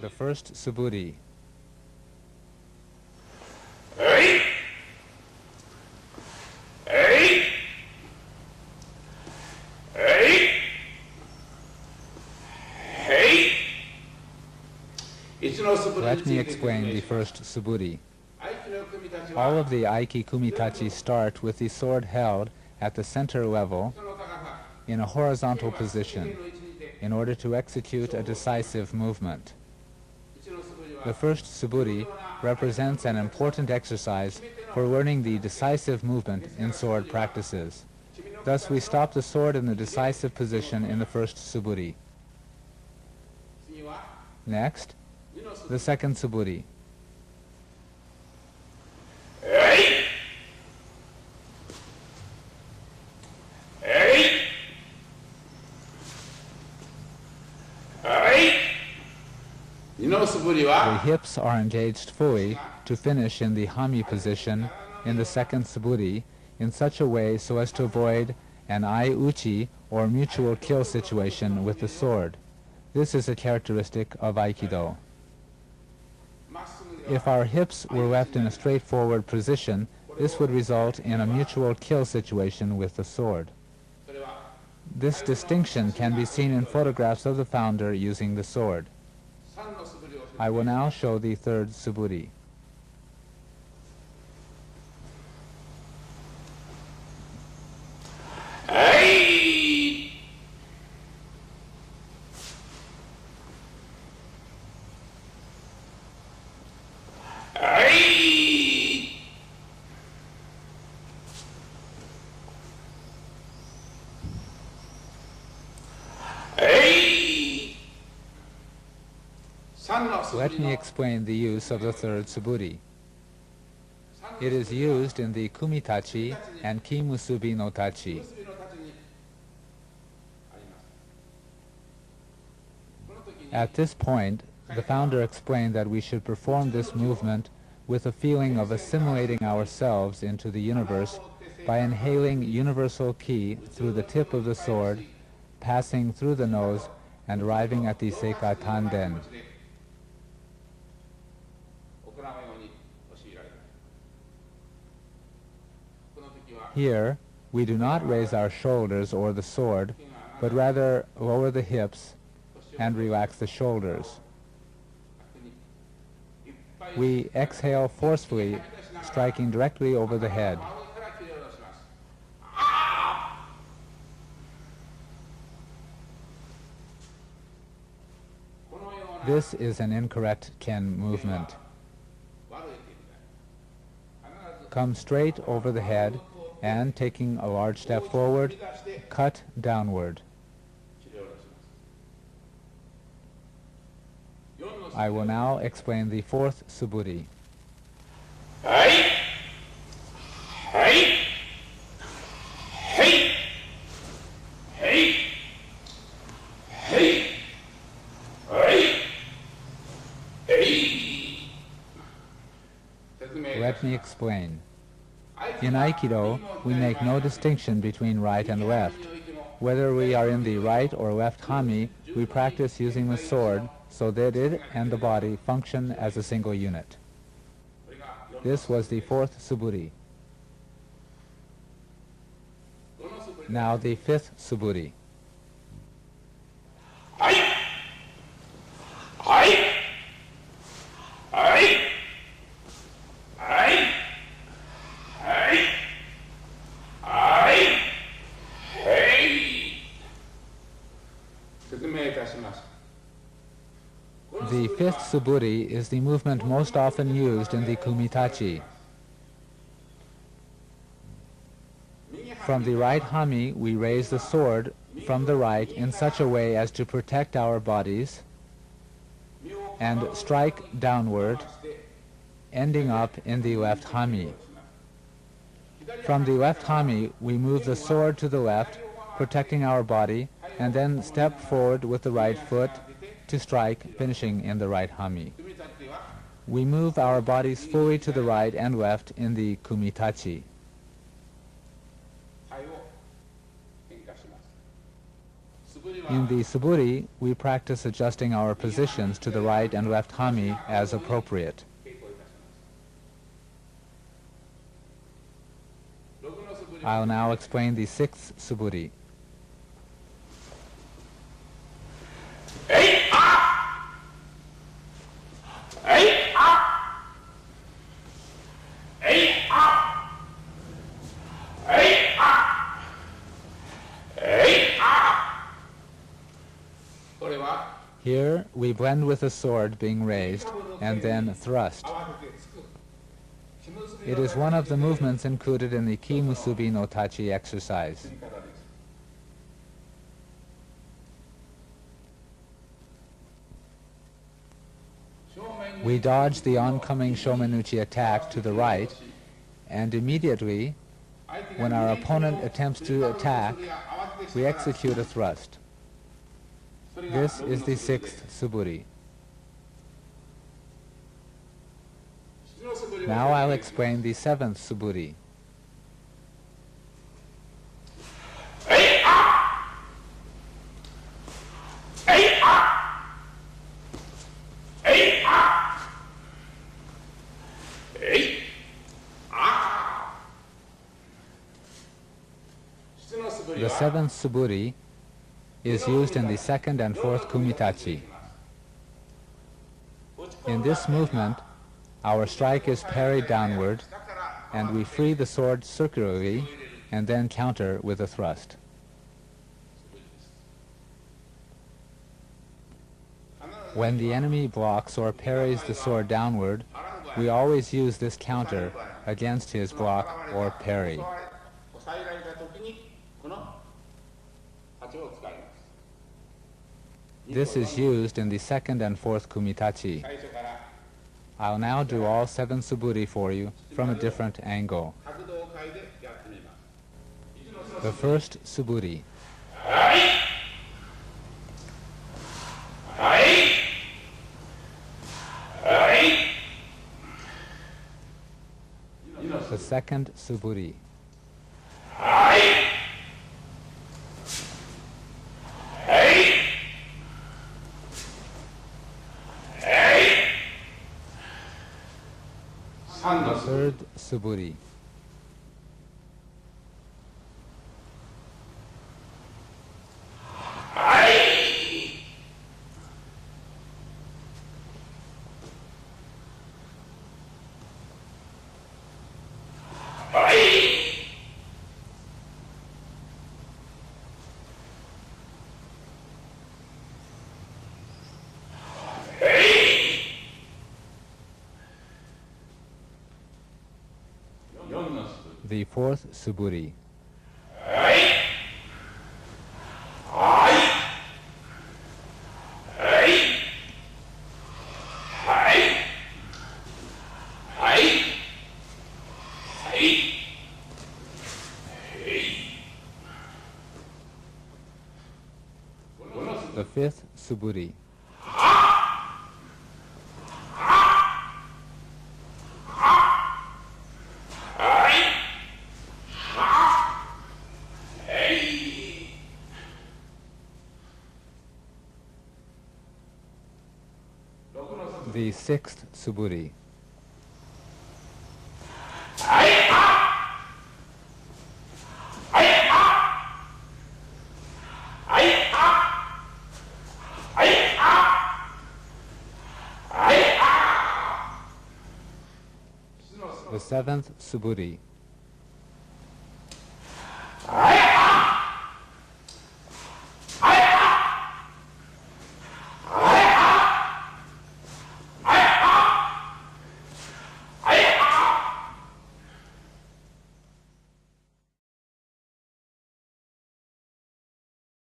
The first suburi. Let me explain the first suburi. All of the aiki kumitachi start with the sword held at the center level in a horizontal position in order to execute a decisive movement. The first suburi represents an important exercise for learning the decisive movement in sword practices. Thus we stop the sword in the decisive position in the first suburi. Next, the second suburi. The hips are engaged fully to finish in the hami position in the second suburi in such a way so as to avoid an ai-uchi or mutual kill situation with the sword. This is a characteristic of Aikido. If our hips were left in a straightforward position, this would result in a mutual kill situation with the sword. This distinction can be seen in photographs of the founder using the sword. I will now show the third suburi. Let me explain the use of the third suburi. It is used in the kumitachi and kimusubi no tachi. At this point, the founder explained that we should perform this movement with a feeling of assimilating ourselves into the universe by inhaling universal ki through the tip of the sword, passing through the nose, and arriving at the seika tanden. Here, we do not raise our shoulders or the sword, but rather lower the hips and relax the shoulders. We exhale forcefully, striking directly over the head. This is an incorrect ken movement. Come straight over the head and, taking a large step forward, cut downward. I will now explain the fourth suburi. Let me explain. In Aikido, we make no distinction between right and left. Whether we are in the right or left hami, we practice using the sword so that it and the body function as a single unit. This was the fourth suburi. Now the fifth suburi. The fifth suburi is the movement most often used in the kumitachi. From the right hami, we raise the sword from the right in such a way as to protect our bodies and strike downward, ending up in the left hami. From the left hami, we move the sword to the left, protecting our body, and then step forward with the right foot to strike, finishing in the right hami. We move our bodies fully to the right and left in the kumitachi. In the suburi, we practice adjusting our positions to the right and left hami as appropriate. I'll now explain the sixth suburi. Here, we blend with the sword being raised and then thrust. It is one of the movements included in the Ki Musubi no Tachi exercise. We dodge the oncoming shomenuchi attack to the right, and immediately, when our opponent attempts to attack, we execute a thrust. This is the sixth suburi. Now I'll explain the seventh suburi. The seventh suburi is used in the second and fourth kumitachi. In this movement, our strike is parried downward, and we free the sword circularly and then counter with a thrust. When the enemy blocks or parries the sword downward, we always use this counter against his block or parry. This is used in the second and fourth kumitachi. I'll now do all 7 suburi for you from a different angle. The first suburi. The second suburi. The third suburi. The fourth suburi. The fifth suburi. The sixth suburi. The seventh suburi.